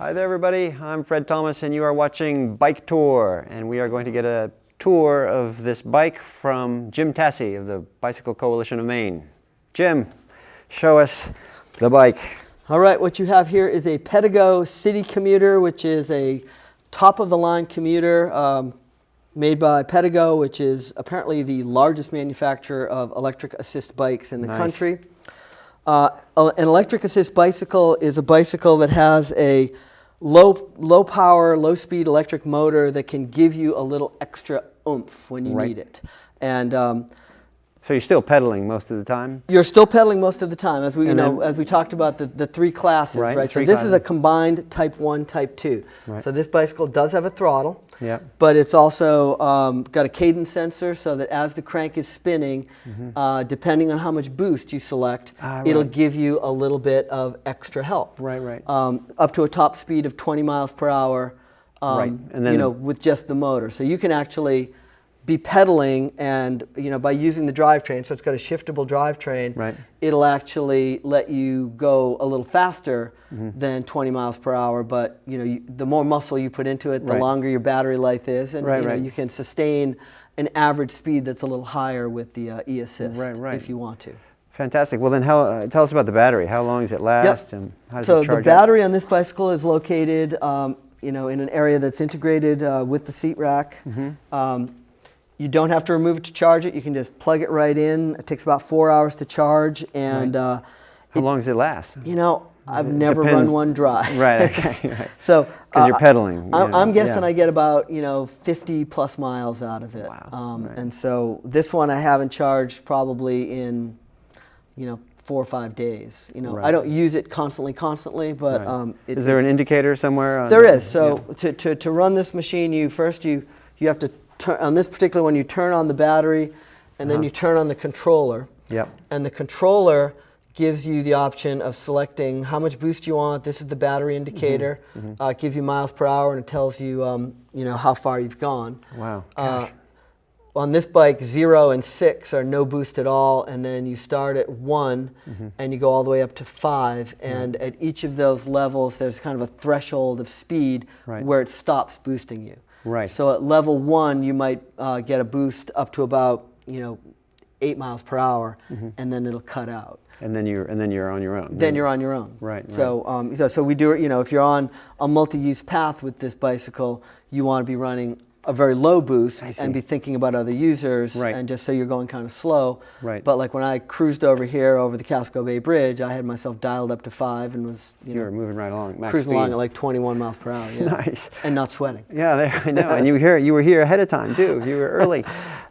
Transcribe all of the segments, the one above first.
Hi there everybody, I'm Fred Thomas and you are watching Bike Tour, and we are going to get a tour of this bike from Jim Tasse of the Bicycle Coalition of Maine. Jim, show us the bike. All right, what you have here is a Pedego City Commuter, which is a top-of-the-line commuter made by Pedego, which is apparently the largest manufacturer of electric assist bikes in the country. An electric assist bicycle is a bicycle that has a low power, low speed electric motor that can give you a little extra oomph when you need it. And so you're still pedaling most of the time? You're still pedaling most of the time, as we as we talked about the three classes, right? So this is a combined Type 1, Type 2. Right. So this bicycle does have a throttle, but it's also got a cadence sensor, so that as the crank is spinning, depending on how much boost you select, it'll give you a little bit of extra help. Up to a top speed of 20 miles per hour, and then, with just the motor. So you can actually be pedaling, and by using the drivetrain, so it's got a shiftable drivetrain, it'll actually let you go a little faster than 20 miles per hour, but the more muscle you put into it, the longer your battery life is, and you can sustain an average speed that's a little higher with the e-assist if you want to. Fantastic. Well then, tell us about the battery. How long does it last, and how does it charge up? So the battery on this bicycle is located in an area that's integrated with the seat rack. You don't have to remove it to charge it. You can just plug it right in. It takes about 4 hours to charge. And how long does it last? I've never run one dry. Okay. So because you're pedaling. I'm guessing I get about 50 plus miles out of it. Wow. And so this one I haven't charged probably in 4 or 5 days. I don't use it constantly, but is there an indicator somewhere? There is. So to run this machine, you have to on this particular one, you turn on the battery, and then you turn on the controller. And the controller gives you the option of selecting how much boost you want. This is the battery indicator. It gives you miles per hour, and it tells you, how far you've gone. Wow. On this bike, 0 and 6 are no boost at all, and then you start at 1, and you go all the way up to 5. And at each of those levels, there's kind of a threshold of speed where it stops boosting you. So at level 1, you might get a boost up to about 8 miles per hour, and then it'll cut out. And then you're on your own. Then you're on your own. So we do it. If you're on a multi-use path with this bicycle, you want to be running a very low boost and be thinking about other users, and just so you're going kind of slow. But like when I cruised over here over the Casco Bay Bridge, I had myself dialed up to 5 and was you were moving right along, max cruising speed. Along at like 21 miles per hour. Nice. And not sweating. Yeah, I know. And you were here ahead of time too. You were early.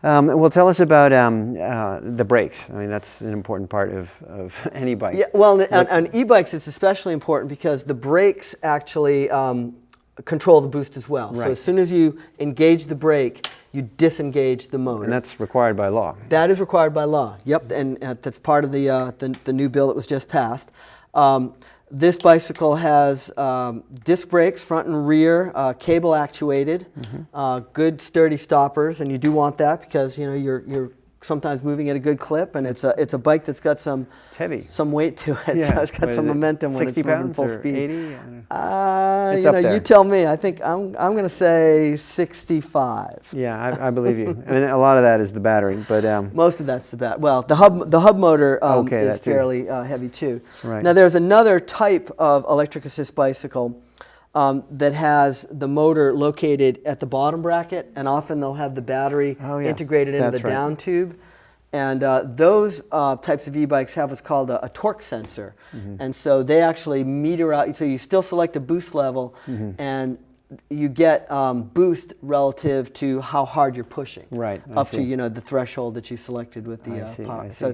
Well, tell us about the brakes. I mean, that's an important part of any bike. Yeah. Well, on e-bikes, it's especially important because the brakes actually control the boost as well. So as soon as you engage the brake, you disengage the motor. And that's required by law. That is required by law. Yep, and that's part of the new bill that was just passed. This bicycle has disc brakes, front and rear, cable actuated, good sturdy stoppers, and you do want that because you're sometimes moving at a good clip, and it's a bike that's got some weight to it. So it's got some momentum when it's moving full speed. 80? It's up there. You tell me. I think I'm going to say 65. Yeah, I believe you. I mean, a lot of that is the battery, but most of that's the battery. Well, the hub motor is fairly heavy too. Now there's another type of electric assist bicycle that has the motor located at the bottom bracket, and often they'll have the battery integrated into the down tube. And those types of e-bikes have what's called a torque sensor. And so they actually meter out, so you still select a boost level, and you get boost relative to how hard you're pushing. Up to the threshold that you selected with the power. So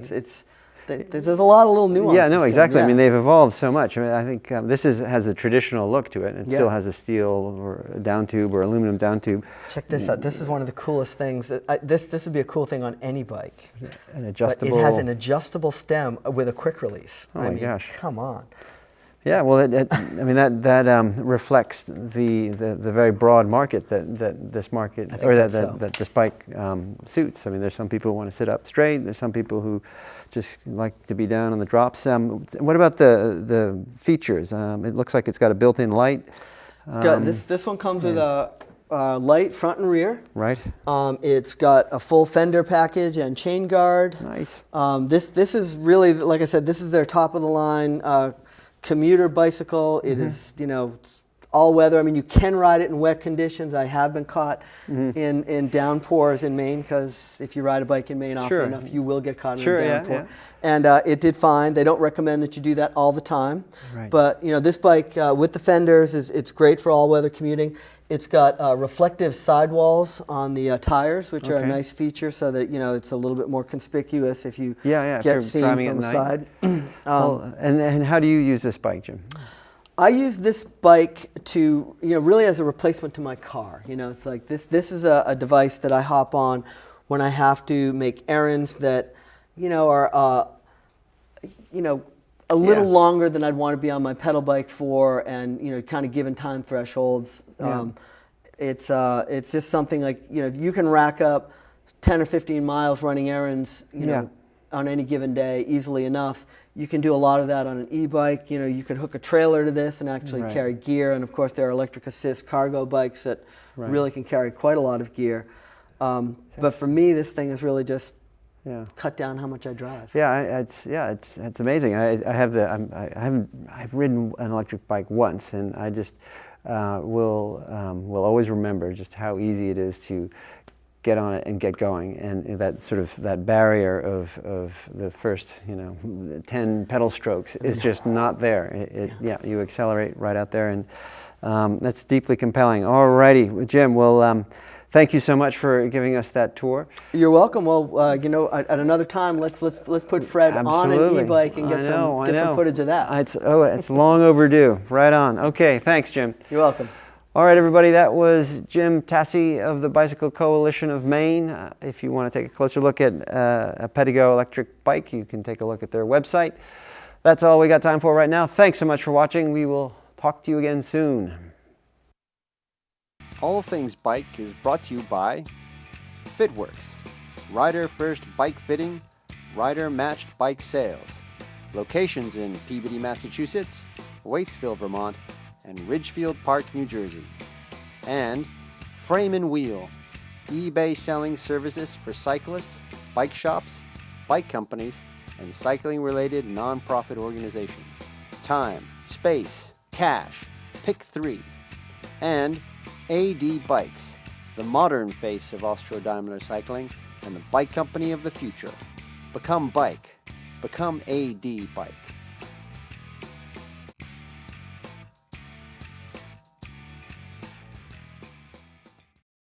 there's a lot of little nuances. Yeah, no, exactly. I mean, they've evolved so much. I mean, I think this has a traditional look to it. It still has a steel or a down tube or aluminum down tube. Check this out. This is one of the coolest things. This would be a cool thing on any bike. An adjustable. But it has an adjustable stem with a quick release. Oh my gosh! Come on. Yeah, well, I mean that reflects the very broad market that this market that this bike suits. I mean, there's some people who want to sit up straight. There's some people who just like to be down on the drops. What about the features? It looks like it's got a built-in light. This one comes with a light front and rear. Right. It's got a full fender package and chain guard. Nice. This is really, like I said, this is their top of the line commuter bicycle. It is, it's all weather. I mean, you can ride it in wet conditions. I have been caught in downpours in Maine, because if you ride a bike in Maine often enough, you will get caught in a downpour. Yeah. And it did fine. They don't recommend that you do that all the time. Right. But this bike with the fenders it's great for all weather commuting. It's got reflective sidewalls on the tires, which are a nice feature, so that it's a little bit more conspicuous if you get seen from the side. And how do you use this bike, Jim? I use this bike to, really as a replacement to my car. It's like this is a device that I hop on when I have to make errands that, are, a little longer than I'd want to be on my pedal bike for, and, kind of given time thresholds. It's just something like, you can rack up 10 or 15 miles running errands, on any given day easily enough. You can do a lot of that on an e-bike. You can hook a trailer to this and actually carry gear. And of course, there are electric assist cargo bikes that really can carry quite a lot of gear. But for me, this thing is really just cut down how much I drive. It's amazing. I've ridden an electric bike once, and I just will always remember just how easy it is to get on it and get going, and that barrier of the first 10 pedal strokes is just not there. You accelerate right out there, and that's deeply compelling. Alrighty, Jim. Well, thank you so much for giving us that tour. You're welcome. Well, at another time, let's put Fred on an e-bike and get some footage of that. It's long overdue. Right on. Okay, thanks, Jim. You're welcome. All right, everybody, that was Jim Tasse of the Bicycle Coalition of Maine. If you want to take a closer look at a Pedego electric bike, you can take a look at their website. That's all we got time for right now. Thanks so much for watching. We will talk to you again soon. All Things Bike is brought to you by FitWorks, Rider First Bike Fitting, Rider Matched Bike Sales. Locations in Peabody, Massachusetts, Waitsville, Vermont, and Ridgefield Park, New Jersey. And Frame and Wheel, eBay selling services for cyclists, bike shops, bike companies, and cycling-related nonprofit organizations. Time, space, cash, pick 3. And AD Bikes, the modern face of Austro-Daimler cycling and the bike company of the future. Become Bike. Become AD Bike.